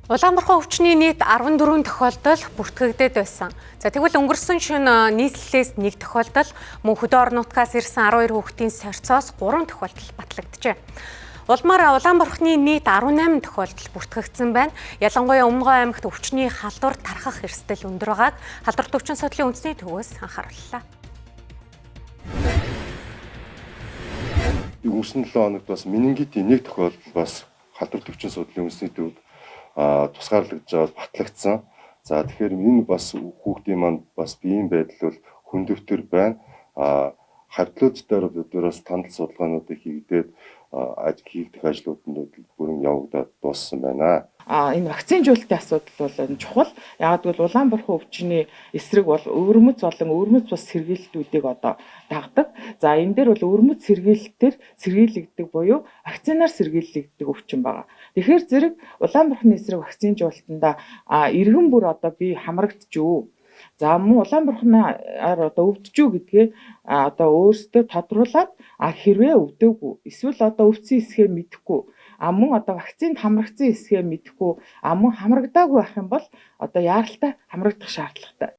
Улаанбархай өвчний нийт 14 тохиолдол бүртгэгдээд байсан. За тэгвэл өнгөрсөн шөнө нийслэлээс 1 тохиолдол, мөн хөдөө орон нутгаас ирсэн 12 хүүхдийн сорьцоос 3 тохиолдол батлагджээ. Улмаар Улаанбархны нийт 18 тохиолдол бүртгэгдсэн байна. Ялангуяа Өмнөгов аймагт өвчний халдвар тархах эрсдэл өндөр байгааг халдвар төвчин судлалын үндэсний төвөөс анхаарууллаа. Өнгөрсөн 7 хоногт бас менингитийн 1 тохиолдол бас халдвар төвчин судлалын үндэсний төвд тусгаарлагдж байгаа батлагдсан. За тэгэхээр энэ бас хүүхдийн манд бас биеийн байдал бол хүндөвтөр байна. Хавьтлууд дээр бас тандал судалгаануудыг хийгдээд хийгдэх ажлуудад бүрэн явагдаад дууссан байна. Энэ вакцинжуулалтын асуудал бол энэ чухал. Яг гэвэл Улаанбархай өвчний эсрэг бол өвөрмөц болон өвөрмөц бас сэргийлтүүдийг одоо дагдаг. За энэ дээр бол өвөрмөц сэргийлэлтээр сэргийлэгддэг буюу вакцинаар сэргийлэгддэг өвчин байгаа. Тэгэхээр зэрэг Улаанбархны эсрэг вакцинжуулалтанда иргэн бүр одоо би хамрагдчихв. За мөн Улаанбарханаар одоо өвдөж гэдгээ одоо өөрсдөө тодруулаад хэрвээ өвдөөгүй эсвэл одоо өвдсөн эсхээ мэдэхгүй мөн одоо вакцинд хамрагдсан эсхээ мэдэхгүй мөн хамрагдаагүй байх юм бол одоо яаралтай хамрагдах шаардлагатай.